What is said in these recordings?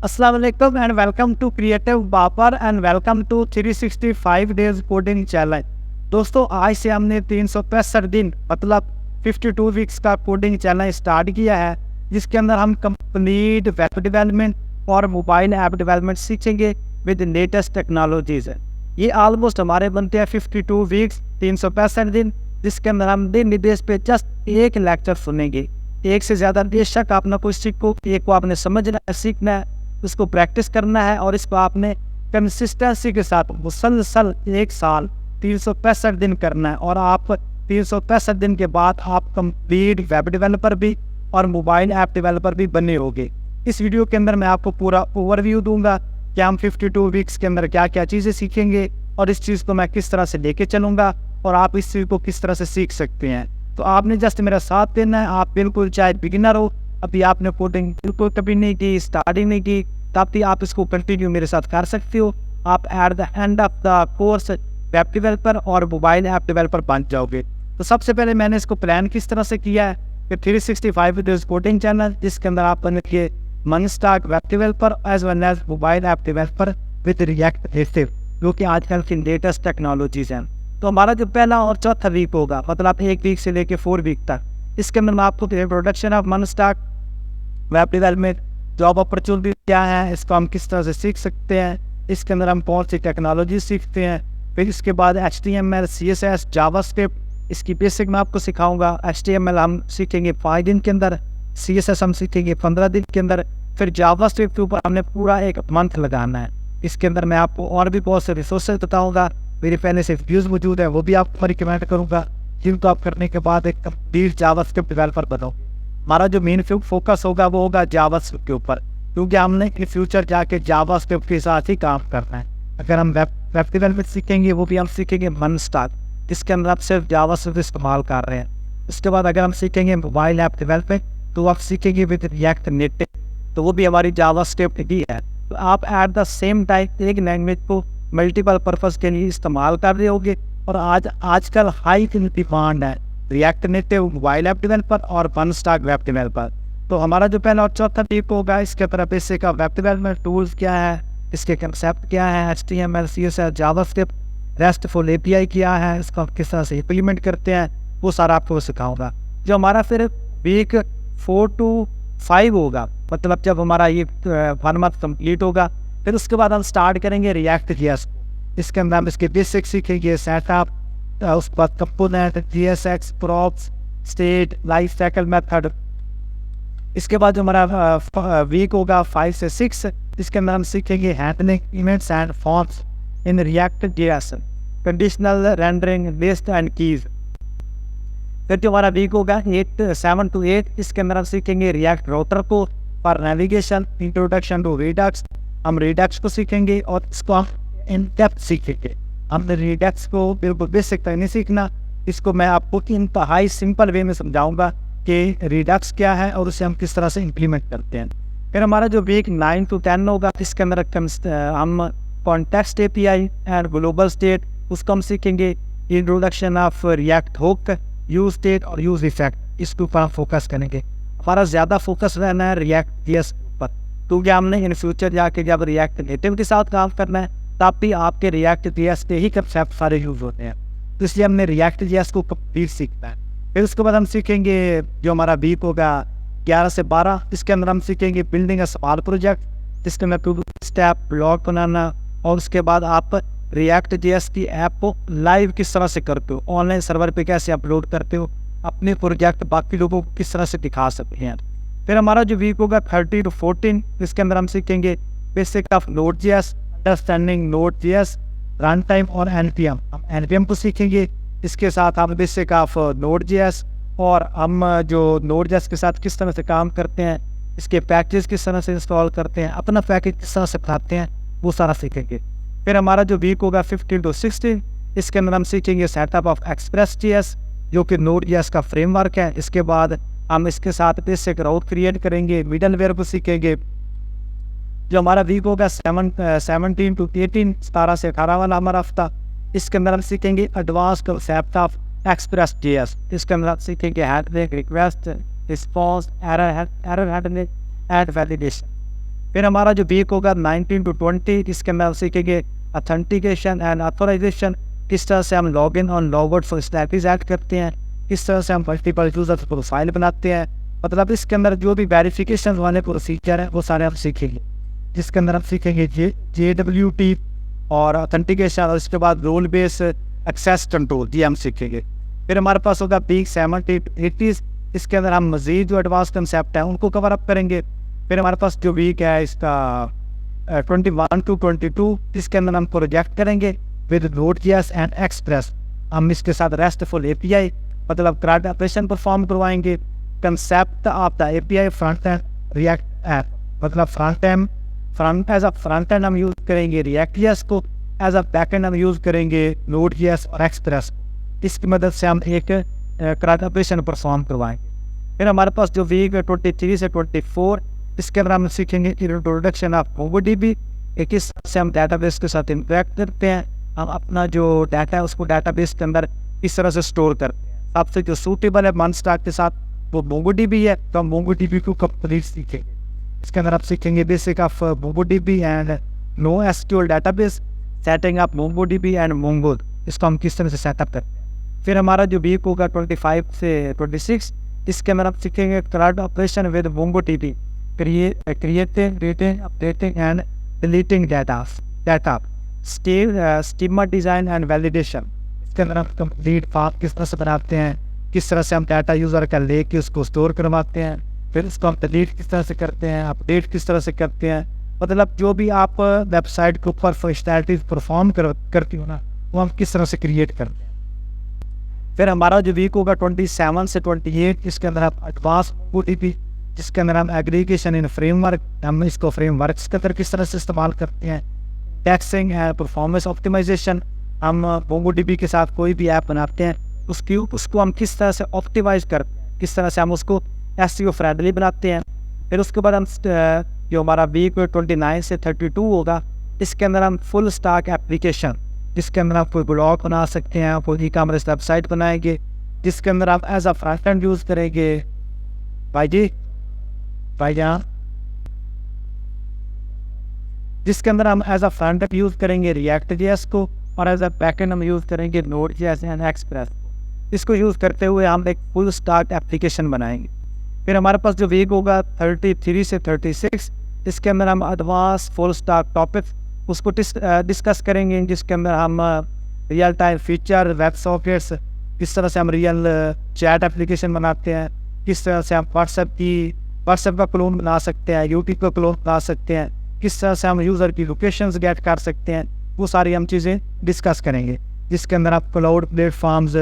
अस्सलाम वालेकुम and welcome to creative बापर and welcome to 365 days coding challenge. दोस्तों, आज से हमने 365 दिन मतलब 52 वीक्स का कोडिंग चैलेंज स्टार्ट किया है, जिसके अंदर हम कंप्लीट वेब डेवलपमेंट और मोबाइल ऐप डेवलपमेंट सीखेंगे विद लेटेस्ट टेक्नोलॉजीज। ये ऑलमोस्ट हमारे बनते हैं 52 वीक्स 365 दिन, जिसके अंदर हम दिन निर्देश पे जस्ट एक लेक्चर सुनेंगे। एक से ज़्यादा बेशक आप ना कुछ सीखो, एक को आपने समझना है, सीखना है, उसको प्रैक्टिस करना है और इसको आपने कंसिस्टेंसी के साथ मुसलसल 1 साल 365 दिन करना है। और आप 365 दिन के बाद आप कंप्लीट वेब डेवलपर भी और मोबाइल ऐप डेवलपर भी बने होगे। इस वीडियो के अंदर मैं आपको पूरा ओवरव्यू दूंगा कि हम 52 वीक्स के अंदर क्या क्या चीज़ें सीखेंगे और इस चीज़ को मैं किस तरह से लेके चलूँगा और आप इस चीज़ को किस तरह से सीख सकते हैं। तो आपने जस्ट मेरा साथ देना है। आप बिल्कुल चाहे बिगिनर हो, अभी आपने कोडिंग बिल्कुल कभी नहीं की, स्टार्टिंग नहीं की, तब भी आप इसको कंटिन्यू मेरे साथ कर सकते हो। आप at the end of the course web developer और मोबाइल ऐप डेवलपर बन जाओगे। तो सबसे पहले मैंने इसको प्लान किस तरह से किया है कि 365 डेज कोडिंग चैनल, जिसके अंदर आप बनेंगे MERN stack web developer as well as mobile app developer with React Native, जो कि आजकल की लेटेस्ट टेक्नोलॉजीज हैं। तो हमारा जो पहला और चौथा वीक होगा, मतलब 1 वीक से लेके 4 वीक तक, इसके अंदर मैं आपको introduction of MERN stack web development, job opportunity क्या है, इसको हम किस तरह से सीख सकते हैं, इसके अंदर हम कौन सी टेक्नोलॉजी सीखते हैं, फिर इसके बाद HTML, CSS, जावास्क्रिप्ट, इसकी बेसिक मैं आपको सिखाऊंगा। HTML हम सीखेंगे 5 दिन के अंदर, CSS हम सीखेंगे 15 दिन के अंदर, फिर जावास्क्रिप्ट के ऊपर हमने पूरा 1 मंथ लगाना है। इसके अंदर मैं आपको और भी बहुत से रिसोर्सेज बताऊँगा। मेरे पहले से व्यूज़ मौजूद है, वो भी आपको रिकमेंड करूँगा, जिनको आप करने के बाद एक कंप्लीट जावास्क्रिप्ट डेवलपर बनाओ। हमारा जो मेन फोकस होगा वो होगा जावास्क्रिप्ट के ऊपर, क्योंकि हमने इन फ्यूचर जाके जावास्क्रिप्ट के साथ ही काम करना है। अगर हम वेब डेवलपमेंट सीखेंगे, वो भी हम सीखेंगे मनस्टाक, जिसके अंदर आप सिर्फ जावास्क्रिप्ट इस्तेमाल कर रहे हैं। उसके बाद अगर हम सीखेंगे मोबाइल ऐप डेवलपमेंट, तो आप सीखेंगे विद रिएक्ट नेटिव, तो वो भी हमारी जावास्क्रिप्ट ही है। तो आप एट द सेम टाइम एक लैंग्वेज को मल्टीपल पर्पज़ के लिए इस्तेमाल कर रहे होगे। और आजकल हाई डिमांड है react native mobile app developer और मनस्टाक वेब डेवलपर। तो हमारा जो पहला और चौथा वीक होगा, इसके तरफ बेसिक का वेब डेवलपमेंट टूल्स क्या है, इसके कंसेप्ट क्या है, HTML, CSS, JavaScript, restful API क्या है, इसको हम किस तरह से इम्प्लीमेंट करते हैं, वो सारा आपको सिखाऊंगा। जो हमारा फिर वीक 4 to 5 होगा, मतलब जब हमारा ये 1 मंथ कम्प्लीट होगा, फिर उसके बाद हम स्टार्ट करेंगे रिएक्ट JS। इसके अंदर हम इसके बेसिक सीखेंगे, सेटअप, उसके बाद component, JSX, props, state, life cycle method. इसके बाद जो हमारा वीक होगा 5 से 6, इसके अंदर हम सीखेंगे handling events and forms in React JS, conditional rendering, list and keys. फिर जो हमारा वीक होगा 7 to 8, इसके अंदर हम सीखेंगे रिएक्ट राउटर को for navigation, introduction to Redux, हम रिडक्स को सीखेंगे और इसको हम इन डेप्थ सीखेंगे। हमने रिडक्स को बिल्कुल बेसिक तक नहीं सीखना, इसको मैं आपको इंतहाई सिंपल वे में समझाऊंगा कि रिडक्स क्या है और उसे हम किस तरह से इम्प्लीमेंट करते हैं। फिर हमारा जो वीक 9 to 10 होगा, इसके अंदर हम context API and global state, उसको हम सीखेंगे। Introduction of react hook, use state और यूज इफेक्ट, इसके ऊपर हम फोकस करेंगे। हमारा ज़्यादा फोकस रहना है रिएक्ट JS पर, क्योंकि हमने इन फ्यूचर जाके जब रिएक्ट नेटिव के साथ काम करना है, तब भी आपके रिएक्ट JS के ही कंसेप्ट सारे यूज़ होते हैं। तो इसलिए हमने रिएक्ट JS को कंप्लीट सीखना है। फिर उसके बाद हम सीखेंगे जो हमारा वीक होगा 11 से 12, इसके अंदर हम सीखेंगे बिल्डिंग अ स्मॉल प्रोजेक्ट, जिसके अंदर 2 स्टेप ब्लॉग बनाना, और उसके बाद आप रिएक्ट JS की ऐप को लाइव किस तरह से करते हो, ऑनलाइन सर्वर पे कैसे अपलोड करते हो, अपने प्रोजेक्ट बाकी लोगों को किस तरह से दिखा सकते हैं। फिर हमारा जो वीक होगा 30 to 14, इसके अंदर हम सीखेंगे basic of Node.js, understanding Node.js, run time और NPM। हम NPM को सीखेंगे, इसके साथ हम बेसिक ऑफ Node.js और हम जो Node.js के साथ किस तरह से काम करते हैं, इसके पैकेज किस तरह से इंस्टॉल करते हैं, अपना पैकेज किस तरह से बनाते हैं, वो सारा सीखेंगे। फिर हमारा जो वीक होगा 15 to 16, इसके अंदर हम सीखेंगे सेटअप ऑफ Express.js, जो कि Node.js का फ्रेमवर्क है। इसके बाद हम इसके साथ बेसिक राउट क्रिएट करेंगे, मिडलवेयर को सीखेंगे। जो हमारा वीक होगा 17 to 18, 17 से 18 वाला हमारा हफ्ता, इसके अंदर हम सीखेंगे एडवांस कंसेप्ट ऑफ Express.js। इसके अंदर हम सीखेंगे handling, request, response, error handling and validation. फिर हमारा जो वीक होगा 19 to 20, इसके अंदर हम सीखेंगे ऑथेंटिकेशन एंड ऑथराइजेशन, किस तरह से हम लॉगिन और लॉगआउट फंक्शनैलिटीज ऐड करते हैं, किस तरह से हम मल्टीपल यूजर प्रोफाइल बनाते हैं। मतलब इसके अंदर जो भी वेरिफिकेशन वाले प्रोसीजर हैं वो सारे हम सीखेंगे, जिसके अंदर हम सीखेंगे JWT और ऑथेंटिकेशन, और इसके बाद रोल बेस एक्सेस कंट्रोल, ये हम सीखेंगे। फिर हमारे पास होगा वीक 70 to 80, इसके अंदर हम मज़ीद जो एडवांस कंसेप्ट हैं उनको कवर अप करेंगे। फिर हमारे पास जो वीक है इसका 21 to 22, इसके अंदर हम प्रोजेक्ट करेंगे विद Node.js एंड एक्सप्रेस। हम इसके साथ रेस्टफुल API मतलब CRUD ऑपरेशन परफॉर्म करवाएंगे। Concept of the API front end React app, मतलब front as a front end हम यूज़ करेंगे React.js को, एज अ बैक एंड हम यूज़ करेंगे Node.js और एक्सप्रेस। इसकी मदद से हम एक CRUD ऑपरेशन परफॉर्म करवाएंगे। फिर हमारे पास जो वीक 23 से 24, इसके अंदर हम सीखेंगे इंट्रोडक्शन ऑफ MongoDB, किस तरह से हम डाटाबेस के साथ इंटरेक्ट करते हैं, हम अपना जो डाटा है उसको डाटाबेस के अंदर किस तरह से स्टोर करते हैं। सबसे जो सूटेबल है मनस्टाक के साथ वो MongoDB है, तो हम MongoDB को कंप्लीट सीखेंगे। इसके अंदर आप सीखेंगे basic of MongoDB and NoSQL database, setting up MongoDB and Mongo, इसको हम किस तरह से सेटअप करते हैं। फिर हमारा जो वीक होगा 25 से 26, इसके अंदर आप सीखेंगे CRUD operation with MongoDB, creating, reading, updating and deleting data, schema design and validation. इसके अंदर हम कंप्लीट पाथ किस तरह से बनाते हैं, किस तरह से हम डाटा यूज़र का लेके उसको स्टोर करवाते हैं, फिर उसको हम डिलीट किस तरह से करते हैं, अपडेट किस तरह से करते हैं। मतलब जो भी आप वेबसाइट के ऊपर फंक्शनैलिटीज परफॉर्म करती हो ना, वो हम किस तरह से क्रिएट करते हैं। फिर हमारा जो वीक होगा 27 से 28, इसके अंदर हम एडवांस MongoDB, जिसके अंदर हम एग्रीगेशन इन फ्रेमवर्क, हम इसको फ्रेमवर्क्स के अंदर किस तरह से इस्तेमाल करते हैं, टैक्सिंग एंड परफॉर्मेंस ऑप्टिमाइजेशन, हम MongoDB के साथ कोई भी ऐप बनाते हैं उसको हम किस तरह से ऑप्टिमाइज करते हैं, किस तरह से हम उसको SEO फ्रेंडली बनाते हैं। फिर उसके बाद हम जो हमारा वीक 29 से 32 होगा, इसके अंदर हम फुल स्टैक एप्लीकेशन, जिसके अंदर आप कोई ब्लॉग बना सकते हैं, कोई ई-कॉमर्स वेबसाइट बनाएंगे, जिसके अंदर आप as a front end use करेंगे भाईजान, जिसके अंदर हम as a front end use करेंगे React.js को, और एज अ बैक एंड हम यूज़ करेंगे Node.js एंड एक्सप्रेस। इसको यूज़ करते हुए हम एक फुल स्टैक एप्लीकेशन बनाएंगे। फिर हमारे पास जो वीक होगा 33 से 36, इसके अंदर हम एडवांस फुल स्टैक टॉपिक्स उसको डिस्कस करेंगे, जिसके अंदर हम real time feature, web sockets, किस तरह से हम रियल चैट एप्लीकेशन बनाते हैं, किस तरह से हम व्हाट्सएप का क्लोन बना सकते हैं, यूट्यूब का क्लोन बना सकते हैं, किस तरह से हम यूज़र की लोकेशंस गेट कर सकते हैं, वो सारी हम चीज़ें डिस्कस करेंगे। जिसके अंदर आप क्लाउड प्लेटफॉर्म्स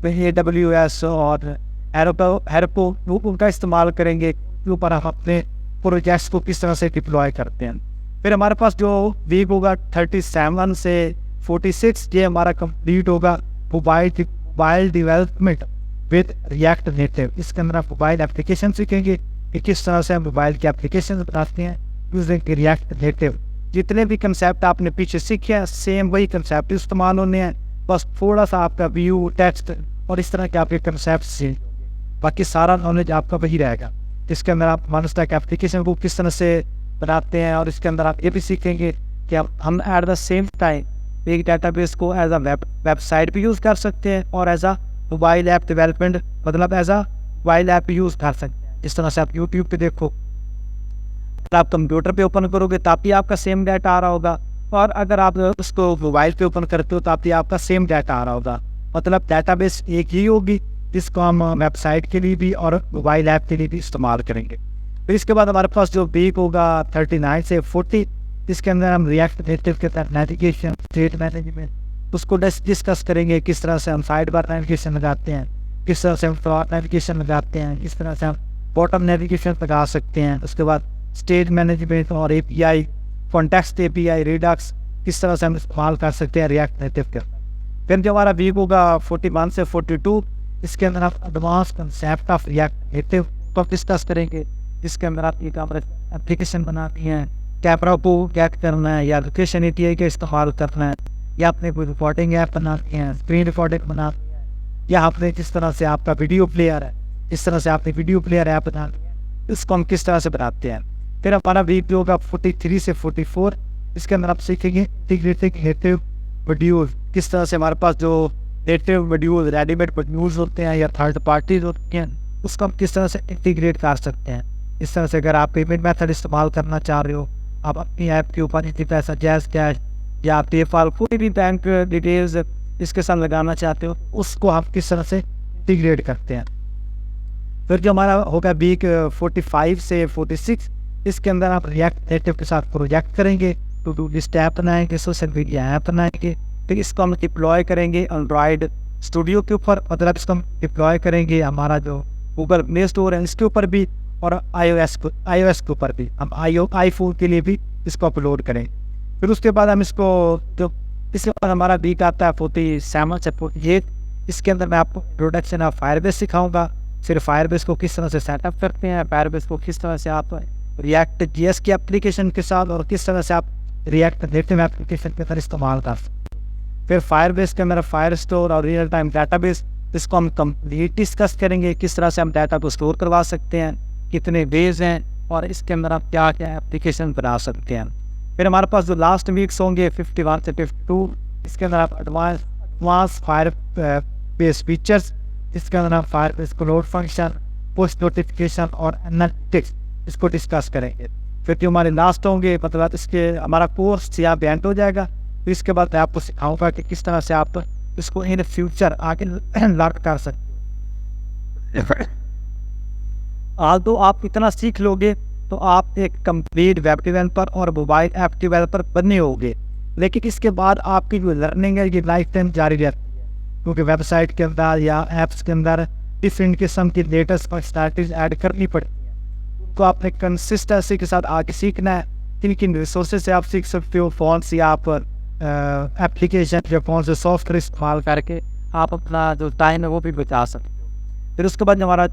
AWS और हेरपो उनका इस्तेमाल करेंगे, के ऊपर हम अपने प्रोजेक्ट्स को किस तरह से डिप्लॉय करते हैं। फिर हमारे पास जो वीक होगा 37 से 46, ये हमारा कंप्लीट होगा mobile development with React native. इसके अंदर आप मोबाइल एप्लीकेशन सीखेंगे कि किस तरह से हम मोबाइल की एप्लीकेशन बनाते हैं यूजिंग React नेटिव। जितने भी कंसेप्ट आपने पीछे सीखे हैं सेम वही कंसेप्ट इस्तेमाल होने हैं, बस थोड़ा सा आपका व्यू, टेक्स्ट और इस तरह के आपके कंसेप्ट से, बाकी सारा नॉलेज आपका वही रहेगा। इसके अंदर आप मनस्टैक एप्लीकेशन को किस तरह से बनाते हैं, और इसके अंदर आप ये भी सीखेंगे कि हम एट द सेम टाइम एक डाटाबेस को एज अ वेबसाइट भी यूज़ कर सकते हैं और as a mobile app development, मतलब एज अ मोबाइल ऐप भी यूज़ कर सकते हैं। जिस तरह से आप यूट्यूब पे देखो, अगर आप कंप्यूटर पे ओपन करोगे तब भी आपका सेम डाटा आ रहा होगा, और अगर आप उसको मोबाइल पे ओपन करते हो तब भी आपका सेम डाटा आ रहा होगा। मतलब डाटाबेस एक ही होगी जिसको हम वेबसाइट के लिए भी और मोबाइल ऐप के लिए भी इस्तेमाल करेंगे। फिर इसके बाद हमारे पास जो वीक होगा 39 से 40, इसके अंदर हम React नेटिव के तहत नेविगेशन, स्टेट मैनेजमेंट उसको डिस्कस करेंगे, किस तरह से हम साइड बार नेविगेशन लगाते हैं, किस तरह से हम टॉप नेविगेशन लगाते हैं, किस तरह से हम बॉटम नेविगेशन लगा सकते हैं। उसके बाद स्टेट मैनेजमेंट और API, कॉन्टेक्स्ट API, रिडक्स किस तरह से हम इस्तेमाल कर सकते हैं React नेटिव के। फिर जो हमारा वीक होगा 41 से 42, इसके अंदर आप advance concept of React native को डिस्कस करेंगे, जिसके अंदर आप ई-कॉमर्स एप्लीकेशन बनानी है, कैमरा को गेट करना है, या लोकेशन API का इस्तेमाल करना है, या आपने कोई रिकॉर्डिंग ऐप बनानी है, स्क्रीन रिकॉर्डिंग बनानी है, या आपने जिस तरह से आपका वीडियो प्लेयर है, इस तरह से आपने वीडियो प्लेयर ऐप बनानी है, इसको हम किस तरह से बनाते हैं। फिर हमारा वीक जो होगा 43 से 44, इसके अंदर आप सीखेंगे इंटीग्रेटिंग नेटिव मॉड्यूल, किस तरह से हमारे पास जो नेटिव मॉड्यूल रेडीमेड मॉड्यूल्स होते हैं या थर्ड पार्टीज होती हैं उसको हम किस तरह से इंटीग्रेट कर सकते हैं। इस तरह से अगर आप पेमेंट मेथड इस्तेमाल करना चाह रहे हो, आप अपनी ऐप के ऊपर इसी पैसा जैज़ कैश या पेपाल कोई भी बैंक डिटेल्स इसके साथ लगाना चाहते हो, उसको हम किस तरह से इंटीग्रेट करते हैं। फिर जो हमारा होगा वीक 45 से 46, इसके अंदर आप रिएक्ट नेटिव के साथ प्रोजेक्ट करेंगे, टू डू लिस्ट ऐप बनाएंगे, सोशल मीडिया ऐप बनाएंगे। फिर इसको हम डिप्लॉय करेंगे एंड्रॉयड स्टूडियो के ऊपर, मतलब इसको हम डिप्लॉय करेंगे हमारा जो गूगल प्ले स्टोर है इसके ऊपर भी, और iOS के ऊपर भी हम आईफोन के लिए भी इसको अपलोड करेंगे। फिर उसके बाद हम इसको जो इसके बाद हमारा वीक आता है 47 से 48, इसके अंदर मैं आपको इंट्रोडक्शन ऑफ फायरबेस सिखाऊंगा। फिर फायरबेस को किस तरह से सेटअप करते हैं, फायरबेस को किस तरह से आप रिएक्ट जीएस की एप्लीकेशन के साथ और किस तरह से आप रिएक्ट नेटिव एप्लीकेशन के साथ इस्तेमाल कर सकते हैं। फिर फायरबेस के अंदर फायर स्टोर और रियल टाइम डाटाबेस, इसको हम कंप्लीट डिस्कस करेंगे, किस तरह से हम डाटा को स्टोर करवा सकते हैं, कितने वेज हैं और इसके अंदर आप क्या क्या एप्लीकेशन बना सकते हैं। फिर हमारे पास जो लास्ट वीक्स होंगे 51 से 52, इसके अंदर आप एडवांस फायर बेस फीचर्स, इसके अंदर आप fire base क्लोड function, post notification और एनालिटिक्स इसको डिस्कस करेंगे। फिर जो हमारे लास्ट होंगे मतलब इसके हमारा कोर्स यहाँ पे एंड हो जाएगा। तो इसके बाद मैं आपको सिखाऊंगा कि किस तरह से आप इसको इन फ्यूचर आगे लर्न कर सकते हो। आज तो आप इतना सीख लोगे तो आप एक कंप्लीट वेब डेवलपर और मोबाइल ऐप डेवलपर बनने होगे, लेकिन इसके बाद आपकी जो लर्निंग है ये लाइफ टाइम जारी रहती है, क्योंकि वेबसाइट के अंदर या ऐप्स के अंदर डिफरेंट किस्म की लेटेस्ट फंक्शनैलिटीज ऐड करनी पड़ती हैं। उनको आपने कंसिस्टेंसी के साथ आगे सीखना है। किन किन रिसोर्सेज से आप सीख सकते हो, कौन सी आप एप्लीकेशन या कौन से सॉफ्टवेयर इस्तेमाल करके आप अपना जो टाइम है वो भी बचा सकते हो। फिर उसके बाद हमारा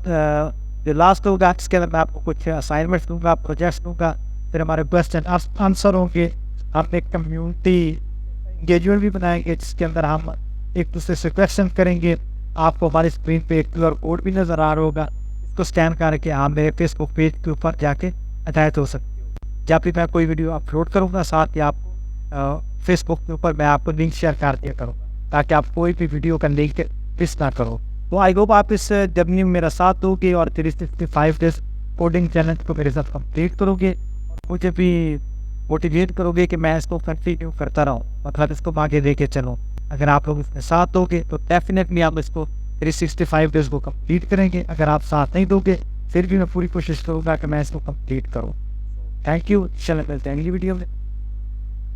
जो लास्ट होगा इसके अंदर मैं आपको कुछ असाइनमेंट्स दूंगा, प्रोजेक्ट्स दूंगा। फिर हमारे क्वेश्चन आंसर होंगे। हम एक कम्युनिटी इंगेजमेंट भी बनाएंगे जिसके अंदर हम एक दूसरे से क्वेश्चन करेंगे। आपको हमारी स्क्रीन पे एक QR कोड भी नज़र आ रहा होगा, इसको स्कैन करके आप मेरे फेसबुक पेज के ऊपर जाके अटैच हो सकते हो। जब भी मैं कोई वीडियो अपलोड करूँगा साथ ही आपको फेसबुक के ऊपर मैं आपको लिंक शेयर कर दिया करूँगा ताकि आप कोई भी वीडियो का लिंक मिस ना करो। तो आई होप आप इस जर्नी में मेरा साथ दोगे और 365 डेज कोडिंग चैलेंज को मेरे साथ कंप्लीट करोगे और मुझे भी मोटिवेट करोगे कि मैं इसको कंटिन्यू करता रहूँ, मतलब इसको आगे लेके चलूँ। अगर आप लोग इसमें साथ दोगे तो डेफिनेटली आप इसको 365 डेज को कंप्लीट करेंगे। अगर आप साथ नहीं दोगे फिर भी मैं पूरी कोशिश करूँगा कि मैं इसको कंप्लीट करूँ। Thank you. चलो मिलते हैं अगली वीडियो में।